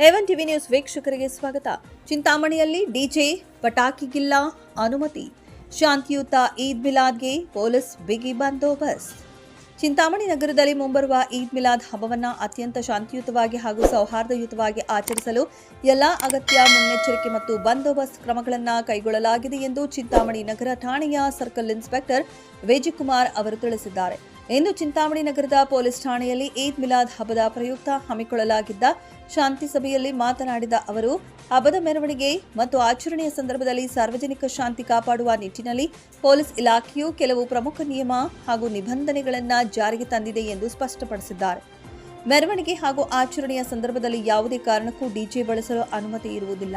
A1 TV news ವೀಕ್ಷಕರಿಗೆ ಸ್ವಾಗತ. ಚಿಂತಾಮಣಿಯಲ್ಲಿ DJ ಪಟಾಕಿಗಿಲ್ಲ ಅನುಮತಿ. ಶಾಂತಿಯುತ ಈದ್ ಮಿಲಾದ್ಗೆ ಪೊಲೀಸ್ ಬಿಗಿ ಬಂದೋಬಸ್ತ್. ಚಿಂತಾಮಣಿ ನಗರದಲ್ಲಿ ಮುಂಬರುವ ಈದ್ ಮಿಲಾದ್ ಹಬ್ಬವನ್ನು ಅತ್ಯಂತ ಶಾಂತಿಯುತವಾಗಿ ಹಾಗೂ ಸೌಹಾರ್ದಯುತವಾಗಿ ಆಚರಿಸಲು ಎಲ್ಲಾ ಅಗತ್ಯ ಮುನ್ನೆಚ್ಚರಿಕೆ ಮತ್ತು ಬಂದೋಬಸ್ತ್ ಕ್ರಮಗಳನ್ನು ಕೈಗೊಳ್ಳಲಾಗಿದೆ ಎಂದು ಚಿಂತಾಮಣಿ ನಗರ ಠಾಣೆಯ ಸರ್ಕಲ್ ಇನ್ಸ್ಪೆಕ್ಟರ್ ವಿಜಯಕುಮಾರ್ ಅವರು ತಿಳಿಸಿದ್ದಾರೆ. ಇಂದು ಚಿಂತಾಮಣಿ ನಗರದ ಪೊಲೀಸ್ ಠಾಣೆಯಲ್ಲಿ ಈದ್ ಮಿಲಾದ್ ಹಬ್ಬದ ಪ್ರಯುಕ್ತ ಹಮ್ಮಿಕೊಳ್ಳಲಾಗಿದ್ದ ಶಾಂತಿ ಸಭೆಯಲ್ಲಿ ಮಾತನಾಡಿದ ಅವರು, ಹಬ್ಬದ ಮೆರವಣಿಗೆ ಮತ್ತು ಆಚರಣೆಯ ಸಂದರ್ಭದಲ್ಲಿ ಸಾರ್ವಜನಿಕ ಶಾಂತಿ ಕಾಪಾಡುವ ನಿಟ್ಟಿನಲ್ಲಿ ಪೊಲೀಸ್ ಇಲಾಖೆಯು ಕೆಲವು ಪ್ರಮುಖ ನಿಯಮ ಹಾಗೂ ನಿಬಂಧನೆಗಳನ್ನು ಜಾರಿಗೆ ತಂದಿದೆ ಎಂದು ಸ್ಪಷ್ಟಪಡಿಸಿದ್ದಾರೆ. ಮೆರವಣಿಗೆ ಹಾಗೂ ಆಚರಣೆಯ ಸಂದರ್ಭದಲ್ಲಿ ಯಾವುದೇ ಕಾರಣಕ್ಕೂ ಡಿಜೆ ಬಳಸಲು ಅನುಮತಿ ಇರುವುದಿಲ್ಲ.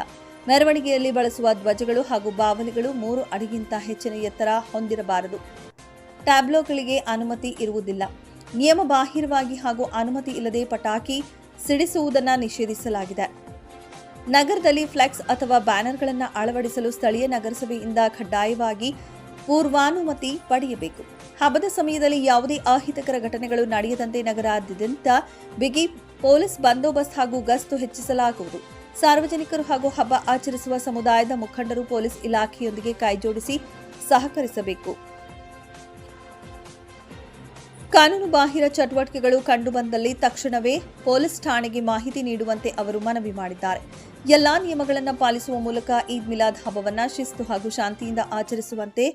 ಮೆರವಣಿಗೆಯಲ್ಲಿ ಬಳಸುವ ಧ್ವಜಗಳು ಹಾಗೂ ಬಾವಲಿಗಳು 3 ಅಡಿಗಿಂತ ಹೆಚ್ಚಿನ ಎತ್ತರ ಹೊಂದಿರಬಾರದು. ಟ್ಯಾಬ್ಲೋಗಳಿಗೆ ಅನುಮತಿ ಇರುವುದಿಲ್ಲ. ನಿಯಮ ಬಾಹಿರವಾಗಿ ಹಾಗೂ ಅನುಮತಿ ಇಲ್ಲದೆ ಪಟಾಕಿ ಸಿಡಿಸುವುದನ್ನು ನಿಷೇಧಿಸಲಾಗಿದೆ. ನಗರದಲ್ಲಿ ಫ್ಲೆಕ್ಸ್ ಅಥವಾ ಬ್ಯಾನರ್ಗಳನ್ನು ಅಳವಡಿಸಲು ಸ್ಥಳೀಯ ನಗರಸಭೆಯಿಂದ ಕಡ್ಡಾಯವಾಗಿ ಪೂರ್ವಾನುಮತಿ ಪಡೆಯಬೇಕು. ಹಬ್ಬದ ಸಮಯದಲ್ಲಿ ಯಾವುದೇ ಅಹಿತಕರ ಘಟನೆಗಳು ನಡೆಯದಂತೆ ನಗರಾದ್ಯಂತ ಬಿಗಿ ಪೊಲೀಸ್ ಬಂದೋಬಸ್ತ್ ಹಾಗೂ ಗಸ್ತು ಹೆಚ್ಚಿಸಲಾಗುವುದು. ಸಾರ್ವಜನಿಕರು ಹಾಗೂ ಹಬ್ಬ ಆಚರಿಸುವ ಸಮುದಾಯದ ಮುಖಂಡರು ಪೊಲೀಸ್ ಇಲಾಖೆಯೊಂದಿಗೆ ಕೈಜೋಡಿಸಿ ಸಹಕರಿಸಬೇಕು. ಕಾನೂನು ಬಾಹಿರ ಚಟುವಟಿಕೆಗಳು ಕಂಡುಬಂದಲ್ಲಿ ತಕ್ಷಣವೇ ಪೊಲೀಸ್ ಠಾಣೆಗೆ ಮಾಹಿತಿ ನೀಡುವಂತೆ ಅವರು ಮನವಿ ಮಾಡಿದ್ದಾರೆ. ಎಲ್ಲಾ ನಿಯಮಗಳನ್ನು ಪಾಲಿಸುವ ಮೂಲಕ ಈದ್ ಮಿಲಾದ್ ಹಬ್ಬವನ್ನು ಶಿಸ್ತು ಹಾಗೂ ಶಾಂತಿಯಿಂದ ಆಚರಿಸುವಂತೆ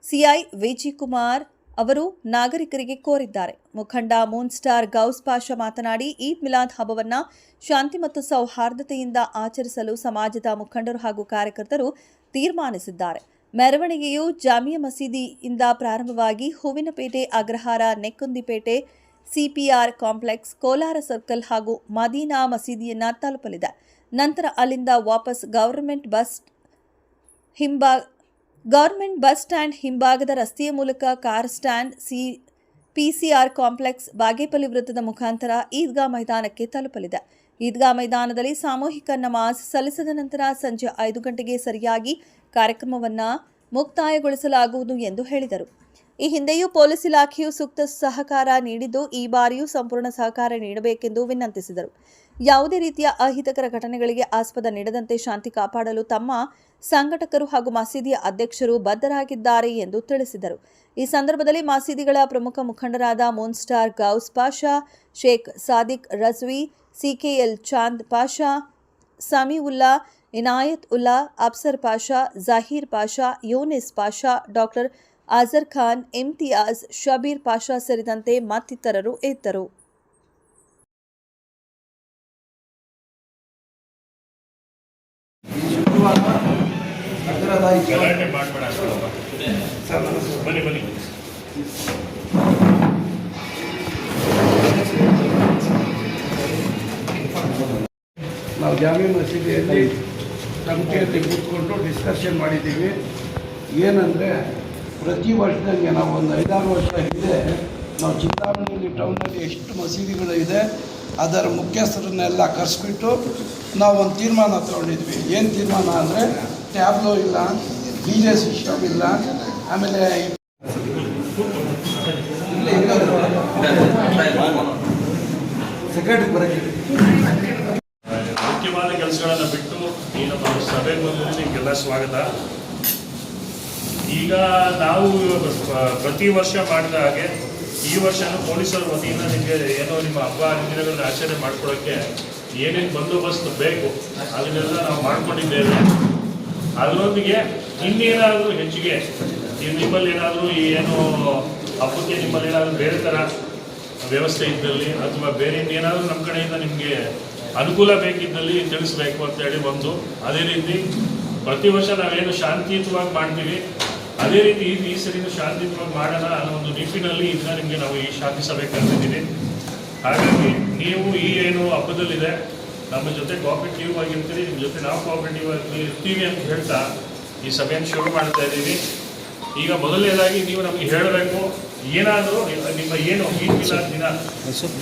ಸಿಐ ವಿಜಯಕುಮಾರ್ ಅವರು ನಾಗರಿಕರಿಗೆ ಕೋರಿದ್ದಾರೆ. ಮುಖಂಡ ಮೂನ್ ಸ್ಟಾರ್ ಗೌಸ್ ಪಾಷಾ ಮಾತನಾಡಿ, ಈದ್ ಮಿಲಾದ್ ಹಬ್ಬವನ್ನು ಶಾಂತಿ ಮತ್ತು ಸೌಹಾರ್ದತೆಯಿಂದ ಆಚರಿಸಲು ಸಮಾಜದ ಮುಖಂಡರು ಹಾಗೂ ಕಾರ್ಯಕರ್ತರು ತೀರ್ಮಾನಿಸಿದ್ದಾರೆ. ಮೆರವಣಿಗೆಯು ಜಾಮಿಯಾ ಮಸೀದಿಯಿಂದ ಪ್ರಾರಂಭವಾಗಿ Hoovinapete, Agrahara, Nekkundipete, CPR complex, Kolar circle ಹಾಗೂ ಮದೀನಾ ಮಸೀದಿಯನ್ನು ತಲುಪಲಿದೆ. ನಂತರ ಅಲ್ಲಿಂದ ವಾಪಸ್ ಗವರ್ಮೆಂಟ್ ಬಸ್ ಸ್ಟ್ಯಾಂಡ್ ಹಿಂಭಾಗದ ರಸ್ತೆಯ ಮೂಲಕ car stand, PCR complex, Bagepalli ವೃತ್ತದ ಮುಖಾಂತರ ಈದ್ಗಾ ಮೈದಾನಕ್ಕೆ ತಲುಪಲಿದೆ. ಈದ್ಗಾ ಮೈದಾನದಲ್ಲಿ ಸಾಮೂಹಿಕ ನಮಾಜ್ ಸಲ್ಲಿಸಿದ ನಂತರ ಸಂಜೆ 5 ಗಂಟೆಗೆ ಸರಿಯಾಗಿ ಕಾರ್ಯಕ್ರಮವನ್ನು ಮುಕ್ತಾಯಗೊಳಿಸಲಾಗುವುದು ಎಂದು ಹೇಳಿದರು. ಈ ಹಿಂದೆಯೂ ಪೊಲೀಸ್ ಇಲಾಖೆಯು ಸೂಕ್ತ ಸಹಕಾರ ನೀಡಿದ್ದು, ಈ ಬಾರಿಯೂ ಸಂಪೂರ್ಣ ಸಹಕಾರ ನೀಡಬೇಕೆಂದು ವಿನಂತಿಸಿದರು. ಯಾವುದೇ ರೀತಿಯ ಅಹಿತಕರ ಘಟನೆಗಳಿಗೆ ಆಸ್ಪದ ನೀಡದಂತೆ ಶಾಂತಿ ಕಾಪಾಡಲು ತಮ್ಮ ಸಂಘಟಕರು ಹಾಗೂ ಮಸೀದಿಯ ಅಧ್ಯಕ್ಷರು ಬದ್ಧರಾಗಿದ್ದಾರೆ ಎಂದು ತಿಳಿಸಿದರು. ಈ ಸಂದರ್ಭದಲ್ಲಿ ಮಸೀದಿಗಳ ಪ್ರಮುಖ ಮುಖಂಡರಾದ Moon Star Gous Pasha, Sheikh Sadiq Rizvi, CKL Chand Pasha, Samiulla, Inayat Ulla, Afsar Pasha, Zaheer Pasha, Younis Pasha, doctor Azhar Khan, Imtiyaz, Shabbir Pasha ಸೇರಿದಂತೆ ಮತ್ತಿತರರು ಇದ್ದರು. ನಾವು ಜಾಮಿಯಾ ಮಸೀದಿಯಲ್ಲಿ ಕಮಿಟಿಯಲ್ಲಿ ಕೂತ್ಕೊಂಡು ಡಿಸ್ಕಷನ್ ಮಾಡಿದ್ದೀವಿ. ಏನಂದರೆ, ಪ್ರತಿ ವರ್ಷದಂಗೆ ನಾವು ಒಂದು 5-6 ವರ್ಷ ಹಿಂದೆ ನಾವು ಚಿಂತಾಮಣಿಯಲ್ಲಿ ಟೌನಲ್ಲಿ ಎಷ್ಟು ಮಸೀದಿಗಳು ಇದೆ ಅದರ ಮುಖ್ಯಸ್ಥರನ್ನೆಲ್ಲ ಕರೆಸ್ಬಿಟ್ಟು ನಾವು ಒಂದು ತೀರ್ಮಾನ ತಗೊಂಡಿದ್ವಿ. ಏನು ತೀರ್ಮಾನ ಅಂದರೆ, ಟ್ಯಾಬ್ಲೋ ಇಲ್ಲ, DJ ಸಿಸ್ಟಮ್ ಇಲ್ಲ, ಆಮೇಲೆ ಸೆಕ್ರೆಟರಿ ಬರೋಕ್ಕೆ ಮುಖ್ಯವಾದ ಕೆಲಸಗಳನ್ನು ಬಿಟ್ಟು ಈ ನಮ್ಮ ಸಭೆಗೆ ಬಂದಿದ್ದು ನಿಮಗೆಲ್ಲ ಸ್ವಾಗತ. ಈಗ ನಾವು ಪ್ರತಿ ವರ್ಷ ಮಾಡಿದ ಹಾಗೆ ಈ ವರ್ಷನೂ ಪೊಲೀಸರ ವತಿಯಿಂದ ನಿಮಗೆ ಏನೋ ನಿಮ್ಮ ಹಬ್ಬ ಹರಿದಿನಗಳನ್ನ ಆಚರಣೆ ಮಾಡ್ಕೊಳ್ಳೋಕ್ಕೆ ಏನೇನು ಬಂದೋಬಸ್ತ್ ಬೇಕು ಅದನ್ನೆಲ್ಲ ನಾವು ಮಾಡ್ಕೊಂಡಿದ್ದೇವೆ. ಅದರೊಂದಿಗೆ ಇನ್ನೇನಾದರೂ ಹೆಚ್ಚಿಗೆ ನಿಮ್ಮಲ್ಲಿ ಏನಾದರೂ ಏನು ಹಬ್ಬಕ್ಕೆ ನಿಮ್ಮಲ್ಲಿ ಏನಾದರೂ ಬೇರೆ ಥರ ವ್ಯವಸ್ಥೆ ಇದ್ದಲ್ಲಿ ಅಥವಾ ಬೇರೆ ಇನ್ನೇನಾದರೂ ನಮ್ಮ ಕಡೆಯಿಂದ ನಿಮಗೆ ಅನುಕೂಲ ಬೇಕಿದ್ದಲ್ಲಿ ತಿಳಿಸ್ಬೇಕು ಅಂತೇಳಿ ಒಂದು. ಅದೇ ರೀತಿ ಪ್ರತಿ ವರ್ಷ ನಾವೇನು ಶಾಂತಿಯುತವಾಗಿ ಮಾಡ್ತೀವಿ ಅದೇ ರೀತಿ ಈ ಸರಿನೂ ಶಾಂತಿಯುತವಾಗಿ ಮಾಡೋಣ ಅನ್ನೋ ಒಂದು ನಿಟ್ಟಿನಲ್ಲಿ ಇದನ್ನ ನಿಮಗೆ ನಾವು ಈ ಶಾಂತಿ ಸಭೆ ಕರೆದಿದ್ದೀವಿ. ಹಾಗಾಗಿ ನೀವು ಈ ಏನು ಹಬ್ಬದಲ್ಲಿದೆ ನಮ್ಮ ಜೊತೆ ಕೋಆಪರೇಟಿವ್ ಆಗಿರ್ತೀರಿ, ನಿಮ್ಮ ಜೊತೆ ನಾವು ಕೋಆಪರೇಟಿವ್ ಆಗಿ ಇರ್ತೀವಿ ಅಂತ ಹೇಳ್ತಾ ಈ ಸಭೆಯನ್ನು ಶುರು ಮಾಡ್ತಾ ಇದ್ದೀವಿ. ಈಗ ಮೊದಲನೇದಾಗಿ ನೀವು ನಮಗೆ ಹೇಳಬೇಕು, ಏನಾದರೂ ನಿಮ್ಮ ಏನು ಈದ್ ಮಿಲಾದ್ ದಿನ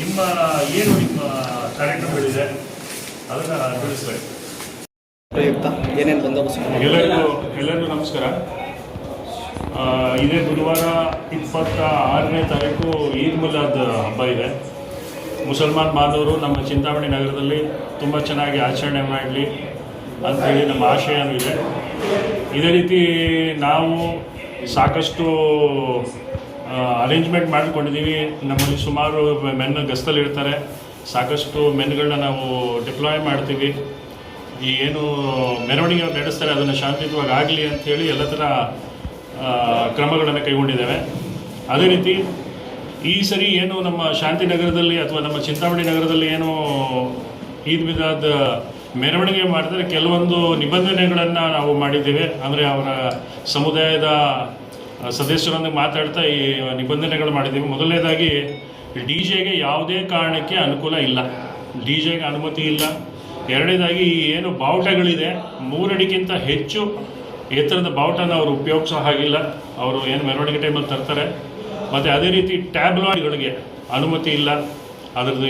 ನಿಮ್ಮ ಕಾರ್ಯಕ್ರಮಗಳಿದೆ ಅದನ್ನು ತಿಳಿಸ್ಬೇಕು. ಏನೇನು ಬಂದೋಬಸ್ತ್? ಎಲ್ಲರಿಗೂ ನಮಸ್ಕಾರ. ಇದೇ ಬುಧವಾರ 26ನೇ ತಾರೀಕು ಈದ್ ಮಿಲಾದ್ ಹಬ್ಬ ಇದೆ. ಮುಸಲ್ಮಾನ್ ಬಾಂಧವರು ನಮ್ಮ ಚಿಂತಾಮಣಿ ನಗರದಲ್ಲಿ ತುಂಬ ಚೆನ್ನಾಗಿ ಆಚರಣೆ ಮಾಡಲಿ ಅಂಥೇಳಿ ನಮ್ಮ ಆಶಯನೂ ಇದೆ. ಇದೇ ರೀತಿ ನಾವು ಸಾಕಷ್ಟು ಅರೇಂಜ್ಮೆಂಟ್ ಮಾಡಿಕೊಂಡಿದ್ದೀವಿ. ನಮ್ಮಲ್ಲಿ ಸುಮಾರು ಮೆನ್ ಗಸ್ತಲ್ಲಿರ್ತಾರೆ, ಸಾಕಷ್ಟು ಮೆನ್ಗಳನ್ನ ನಾವು ಡಿಪ್ಲಾಯ್ ಮಾಡ್ತೀವಿ. ಈ ಏನು ಮೆರವಣಿಗೆ ನಡೆಸ್ತಾರೆ ಅದನ್ನು ಶಾಂತಿಯುತವಾಗಿ ಆಗಲಿ ಅಂಥೇಳಿ ಎಲ್ಲ ಥರ ಕ್ರಮಗಳನ್ನು ಕೈಗೊಂಡಿದ್ದೇವೆ. ಅದೇ ರೀತಿ ಈ ಸರಿ ಏನು ನಮ್ಮ ಶಾಂತಿನಗರದಲ್ಲಿ ಅಥವಾ ನಮ್ಮ ಚಿಂತಾಮಣಿ ನಗರದಲ್ಲಿ ಏನು ಈದ್ ಮಿಲಾದ್ ಮೆರವಣಿಗೆ ಮಾಡಿದರೆ ಕೆಲವೊಂದು ನಿಬಂಧನೆಗಳನ್ನು ನಾವು ಮಾಡಿದ್ದೇವೆ. ಅಂದರೆ ಅವರ ಸಮುದಾಯದ ಸದಸ್ಯರೊಂದಿಗೆ ಮಾತಾಡ್ತಾ ಈ ನಿಬಂಧನೆಗಳು ಮಾಡಿದ್ದೀವಿ. ಮೊದಲನೇದಾಗಿ ಡಿ.ಜೆಗೆ ಯಾವುದೇ ಕಾರಣಕ್ಕೆ ಅನುಕೂಲ ಇಲ್ಲ, ಡಿ.ಜೆಗೆ ಅನುಮತಿ ಇಲ್ಲ. ಎರಡನೇದಾಗಿ ಏನು ಬಾವುಟಗಳಿದೆ 3 ಅಡಿಗಿಂತ ಹೆಚ್ಚು ಎತ್ತರದ ಬಾವುಟನ ಅವರು ಉಪಯೋಗಿಸೋ ಹಾಗಿಲ್ಲ, ಅವರು ಏನು ಮೆರವಣಿಗೆ ಟೈಮಲ್ಲಿ ತರ್ತಾರೆ. ಮತ್ತು ಅದೇ ರೀತಿ ಟ್ಯಾಬ್ಲಾಯ್ಡ್ಗಳಿಗೆ ಅನುಮತಿ ಇಲ್ಲ. ಅದರದ್ದು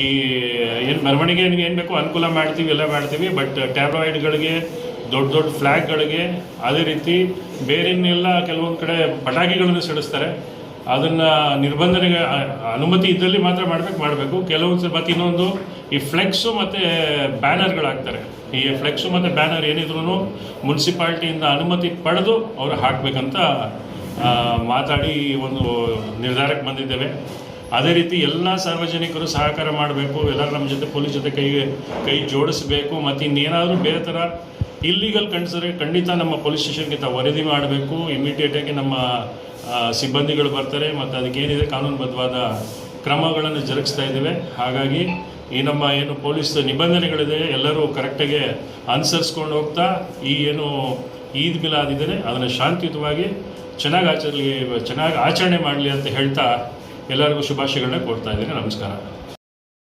ಈ ಏನು ಮೆರವಣಿಗೆ ಏನು ಬೇಕೋ ಅನುಕೂಲ ಮಾಡ್ತೀವಿ, ಎಲ್ಲ ಮಾಡ್ತೀವಿ. ಬಟ್ ಟ್ಯಾಬ್ಲಾಯ್ಡ್ಗಳಿಗೆ, ದೊಡ್ಡ ದೊಡ್ಡ ಫ್ಲ್ಯಾಗ್ಗಳಿಗೆ, ಅದೇ ರೀತಿ ಬೇರೆನ್ನೆಲ್ಲ ಕೆಲವೊಂದು ಕಡೆ ಪಟಾಕಿಗಳನ್ನು ಸಿಡಿಸ್ತಾರೆ. ಅದನ್ನು ನಿರ್ಬಂಧನೆಗೆ ಅನುಮತಿ ಇದ್ದಲ್ಲಿ ಮಾತ್ರ ಮಾಡಬೇಕು. ಕೆಲವೊಂದು ಮತ್ತು ಇನ್ನೊಂದು ಈ ಫ್ಲೆಕ್ಸು ಮತ್ತು ಬ್ಯಾನರ್ಗಳಾಗ್ತಾರೆ. ಈ ಫ್ಲೆಕ್ಸು ಮತ್ತು ಬ್ಯಾನರ್ ಏನಿದ್ರು ಮುನ್ಸಿಪಾಲ್ಟಿಯಿಂದ ಅನುಮತಿ ಪಡೆದು ಅವರು ಹಾಕಬೇಕಂತ ಮಾತಾಡಿ ಒಂದು ನಿರ್ಧಾರಕ್ಕೆ ಬಂದಿದ್ದೇವೆ. ಅದೇ ರೀತಿ ಎಲ್ಲ ಸಾರ್ವಜನಿಕರು ಸಹಕಾರ ಮಾಡಬೇಕು, ಎಲ್ಲರೂ ನಮ್ಮ ಜೊತೆ ಪೊಲೀಸ್ ಜೊತೆ ಕೈ ಜೋಡಿಸಬೇಕು. ಮತ್ತು ಇನ್ನೇನಾದರೂ ಬೇರೆ ಥರ ಇಲ್ಲಿಗಲ್ ಕಂಡಿಸಿದ್ರೆ ಖಂಡಿತ ನಮ್ಮ ಪೊಲೀಸ್ ಸ್ಟೇಷನ್ಗೆ ತಾವು ವರದಿ ಮಾಡಬೇಕು. ಇಮಿಡಿಯೇಟಾಗಿ ನಮ್ಮ ಸಿಬ್ಬಂದಿಗಳು ಬರ್ತಾರೆ ಮತ್ತು ಅದಕ್ಕೇನಿದೆ ಕಾನೂನುಬದ್ಧವಾದ ಕ್ರಮಗಳನ್ನು ಜರುಗಿಸ್ತಾ ಇದ್ದೇವೆ. ಹಾಗಾಗಿ ಈ ನಮ್ಮ ಏನು ಪೊಲೀಸ್ ನಿಬಂಧನೆಗಳಿದೆ ಎಲ್ಲರೂ ಕರೆಕ್ಟಾಗಿ ಅನುಸರಿಸ್ಕೊಂಡು ಹೋಗ್ತಾ ಈ ಏನು ಈದ್ ಮಿಲಾದ್ ಇದ್ದಾರೆ ಅದನ್ನು ಶಾಂತಿಯುತವಾಗಿ ಚೆನ್ನಾಗಿ ಆಚರಣೆ ಮಾಡಲಿ ಅಂತ ಹೇಳ್ತಾ ಎಲ್ಲರಿಗೂ ಶುಭಾಶಯಗಳನ್ನ ಕೊಡ್ತಾ ಇದ್ದೀನಿ. ನಮಸ್ಕಾರ.